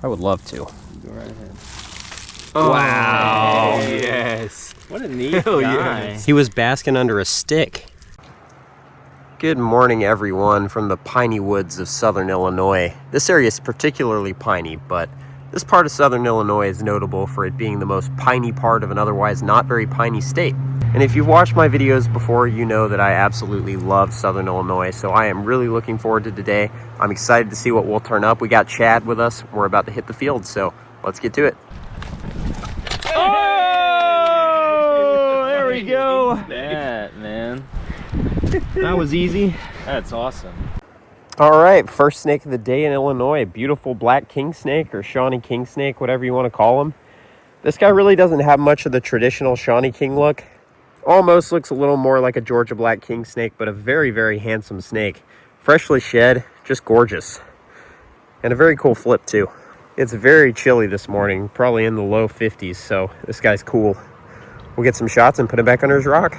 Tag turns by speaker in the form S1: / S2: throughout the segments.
S1: I would love to.
S2: Go right ahead.
S1: Oh, wow.
S2: Yes. What a neat
S1: Hell
S2: guy.
S1: yes. He was basking under a stick. Good morning, everyone, from the piney woods of southern Illinois. This area is particularly piney, but this part of southern Illinois is notable for it being the most piney part of an otherwise not very piney state. And if you've watched my videos before, you know that I absolutely love southern Illinois, so I am really looking forward to today. I'm excited to see what will turn up. We got Chad with us. We're about to hit the field, so let's get to it. Oh, there we go.
S2: That, man.
S1: That was easy.
S2: That's awesome.
S1: All right, first snake of the day in Illinois. Beautiful black king snake, or Shawnee king snake, whatever you want to call him. This guy really doesn't have much of the traditional Shawnee king look. Almost looks a little more like a Georgia black king snake, but a very, very handsome snake. Freshly shed, just gorgeous. And a very cool flip too. It's very chilly this morning, probably in the low 50s, so this guy's cool. We'll get some shots and put him back under his rock.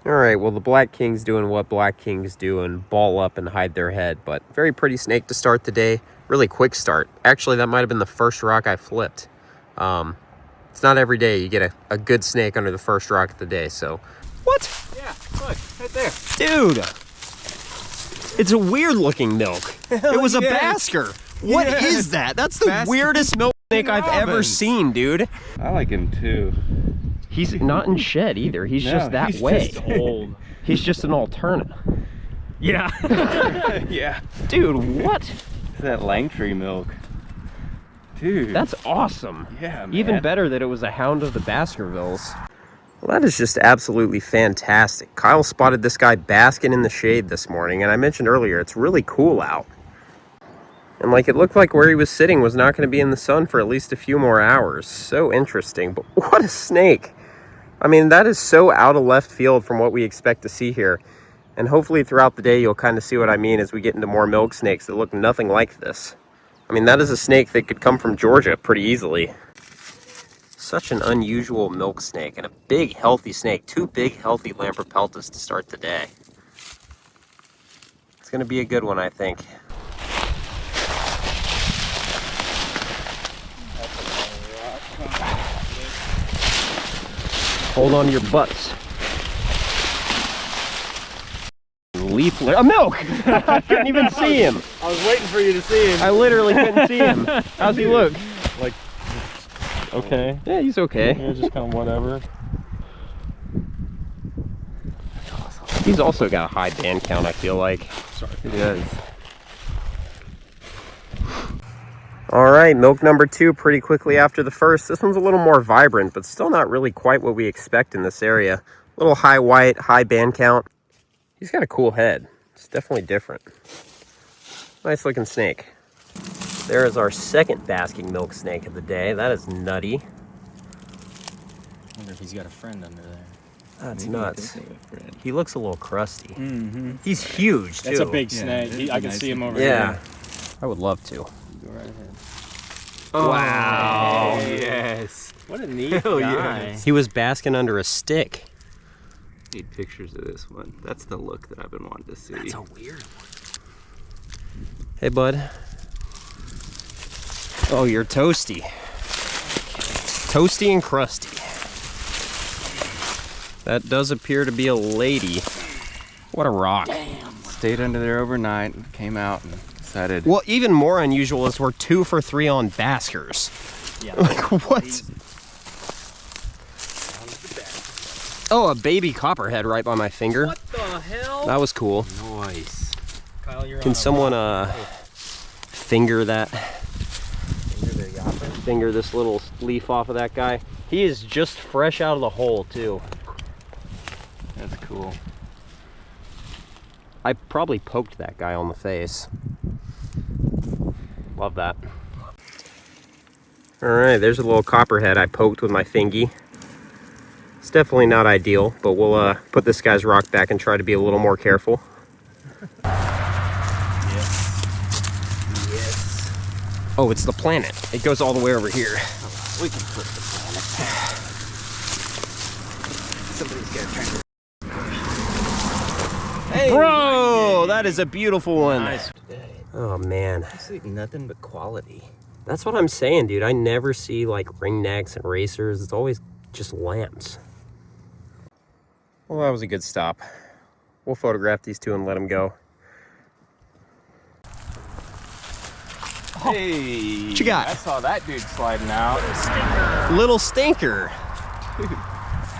S1: All right, well, the black king's doing what black kings do and ball up and hide their head, but very pretty snake to start the day. Really quick start. Actually, that might have been the first rock I flipped. It's not every day you get a good snake under the first rock of the day, so. What?
S2: Yeah, look, right there.
S1: Dude, it's a weird looking milk.
S2: Hell
S1: it was
S2: yes.
S1: a basker. What is that? That's the weirdest milk snake I've ever seen, dude.
S3: I like him too.
S1: He's not in shed either. He's just that
S2: he's
S1: way.
S2: Just old.
S1: He's just an alternate.
S2: Yeah.
S3: Yeah.
S1: Dude, what?
S3: It's that Langtree milk. Dude.
S1: That's awesome.
S3: Yeah, man.
S1: Even better that it was a hound of the Baskervilles. Well, that is just absolutely fantastic. Kyle spotted this guy basking in the shade this morning, and I mentioned earlier, it's really cool out. And like, it looked like where he was sitting was not going to be in the sun for at least a few more hours. So interesting, but what a snake. I mean, that is so out of left field from what we expect to see here. And hopefully throughout the day, you'll kind of see what I mean as we get into more milk snakes that look nothing like this. I mean, that is a snake that could come from Georgia pretty easily. Such an unusual milk snake and a big, healthy snake. Two big, healthy lampropeltis to start the day. It's going to be a good one, I think. Hold on to your butts. Leaf, a milk! I couldn't even see him.
S2: I was waiting for you to see him.
S1: I literally couldn't see him. How's he look?
S3: Like, okay.
S1: Yeah, he's okay.
S3: Yeah, just kind of whatever.
S1: He's also got a high band count, I feel like.
S3: Sorry.
S1: He does. All right, milk number 2 pretty quickly after the first. This one's a little more vibrant, but still not really quite what we expect in this area. A little high white, high band count. He's got a cool head. It's definitely different. Nice looking snake. There is our second basking milk snake of the day. That is nutty.
S2: I wonder if he's got a friend under there.
S1: That's
S3: Maybe
S1: nuts. He looks a little crusty.
S2: Mm-hmm.
S1: He's huge, too.
S2: That's a big
S3: Yeah,
S2: snake. I can see him over
S1: Yeah.
S2: there.
S1: I would love to.
S2: Go right ahead.
S1: Wow.
S2: Yes. What a neat
S3: Hell
S2: guy.
S3: yes.
S1: He was basking under a stick.
S3: Need pictures of this one. That's the look that I've been wanting to see.
S1: That's a weird one. Hey, bud. Oh, you're toasty. Toasty and crusty. That does appear to be a lady. What a rock.
S2: Damn.
S3: Stayed under there overnight and came out and decided.
S1: Well, even more unusual is we're 2 for 3 on baskers.
S2: Yeah.
S1: Like, what? Oh, a baby copperhead right by my finger.
S2: What the hell?
S1: That was cool.
S3: Nice.
S2: Kyle, you're
S1: Can
S2: on
S1: someone finger that? Finger this little leaf off of that guy. He is just fresh out of the hole too.
S3: That's cool.
S1: I probably poked that guy on the face. Love that. All right, there's a little copperhead I poked with my fingy. It's definitely not ideal, but we'll put this guy's rock back and try to be a little more careful.
S2: Yes.
S1: Oh, it's the planet. It goes all the way over here.
S2: We can put the planet. Somebody's got to turn. Hey,
S1: Bro, that is a beautiful one.
S2: nice.
S1: Oh man.
S2: This is nothing but quality.
S1: That's what I'm saying, dude. I never see like ringnecks and racers. It's always just lamps. Well, that was a good stop. We'll photograph these two and let them go.
S3: Hey,
S1: what you got?
S3: I saw that dude sliding out.
S1: Little stinker.
S3: Dude,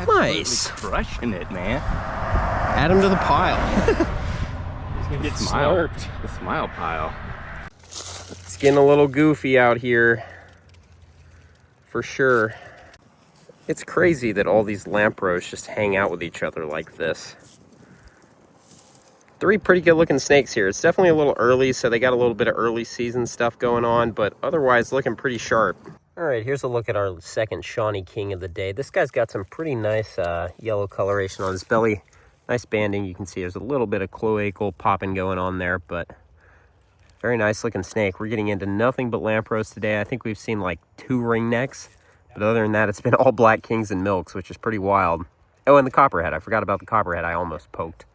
S1: Nice.
S3: Crushing it, man.
S1: Add him to the pile.
S3: He's gonna get slurped. The smile pile.
S1: It's getting a little goofy out here, for sure. It's crazy that all these lampros just hang out with each other like this. 3 pretty good looking snakes here. It's definitely a little early, so they got a little bit of early season stuff going on, but otherwise looking pretty sharp. All right, here's a look at our second Shawnee King of the day. This guy's got some pretty nice yellow coloration on his belly. Nice banding. You can see there's a little bit of cloacal popping going on there, but very nice looking snake. We're getting into nothing but lampros today. I think we've seen like 2 ringnecks, but other than that, it's been all black kings and milks, which is pretty wild. Oh, and the copperhead. I forgot about the copperhead. I almost poked.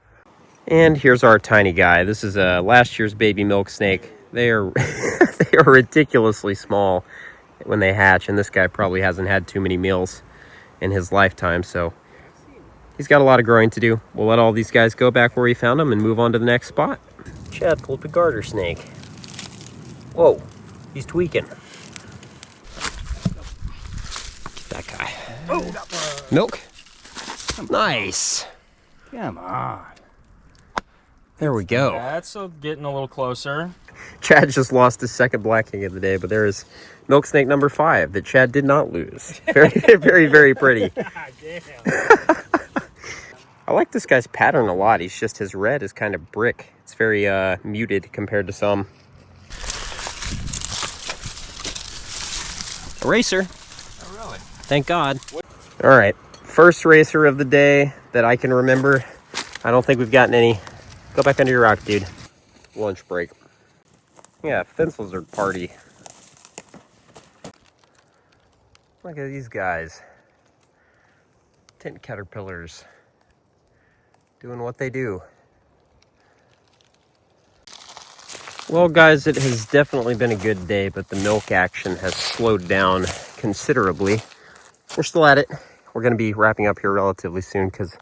S1: And here's our tiny guy. This is last year's baby milk snake. They are they are ridiculously small when they hatch, and this guy probably hasn't had too many meals in his lifetime, so he's got a lot of growing to do. We'll let all these guys go back where we found them and move on to the next spot. Chad pulled the garter snake. Whoa, he's tweaking. Get that guy. Oh, milk. Nice.
S3: Come on.
S1: There we go.
S2: That's getting a little closer.
S1: Chad just lost his second black king of the day, but there is milk snake number 5 that Chad did not lose. Very, very, very pretty. I like this guy's pattern a lot. He's just, his red is kind of brick. It's very muted compared to some. A racer.
S3: Oh, really?
S1: Thank God. All right, first racer of the day that I can remember. I don't think we've gotten any. Go back under your rock, dude. Lunch break. Yeah, fence lizard party. Look at these guys. Tent caterpillars. Doing what they do. Well, guys, it has definitely been a good day, but the milk action has slowed down considerably. We're still at it. We're going to be wrapping up here relatively soon because the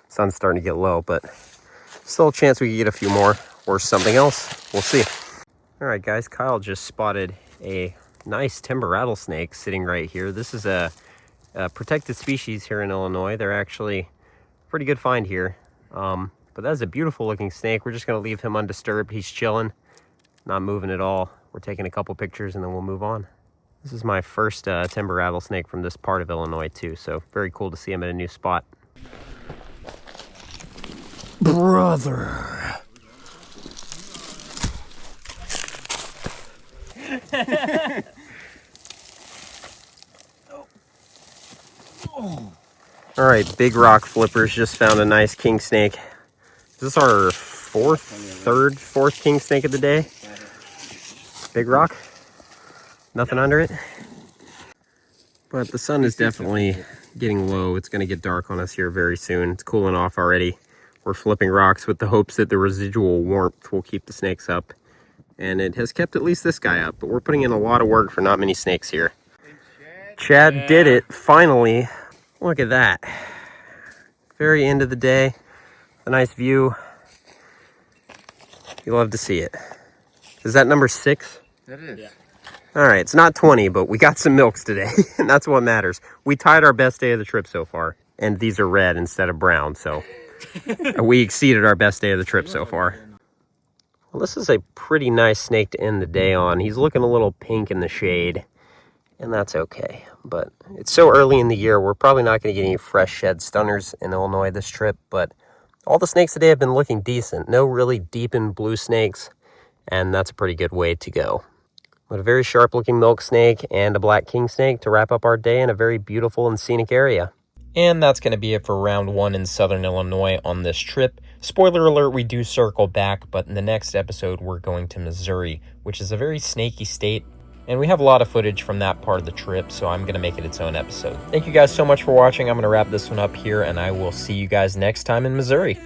S1: sun's starting to get low, but still a chance we could get a few more or something else. We'll see. All right, guys, Kyle just spotted a nice timber rattlesnake sitting right here. This is a protected species here in Illinois. They're actually a pretty good find here. But that's a beautiful looking snake. We're just going to leave him undisturbed. He's chilling, not moving at all. We're taking a couple pictures and then we'll move on. This is my first timber rattlesnake from this part of Illinois too, so very cool to see him at a new spot. Brother. All right, Big Rock Flippers just found a nice king snake. Is this our fourth king snake of the day? Big Rock? Nothing under it? But the sun is definitely getting low. It's going to get dark on us here very soon. It's cooling off already. We're flipping rocks with the hopes that the residual warmth will keep the snakes up. And it has kept at least this guy up, but we're putting in a lot of work for not many snakes here. Chad did it, finally. Look at that. Very end of the day. A nice view. You love to see it. Is that number 6?
S3: That is. Yeah.
S1: All right, it's not 20, but we got some milks today, and that's what matters. We tied our best day of the trip so far, and these are red instead of brown, so we exceeded our best day of the trip so far. Well, this is a pretty nice snake to end the day on. He's looking a little pink in the shade, and that's okay. But it's so early in the year, we're probably not going to get any fresh shed stunners in Illinois this trip, but all the snakes today have been looking decent. No really deep in blue snakes, and that's a pretty good way to go. But a very sharp looking milk snake and a black king snake to wrap up our day in a very beautiful and scenic area. And that's going to be it for round 1 in Southern Illinois on this trip. Spoiler alert, we do circle back, but in the next episode, we're going to Missouri, which is a very snaky state. And we have a lot of footage from that part of the trip, so I'm going to make it its own episode. Thank you guys so much for watching. I'm going to wrap this one up here, and I will see you guys next time in Missouri.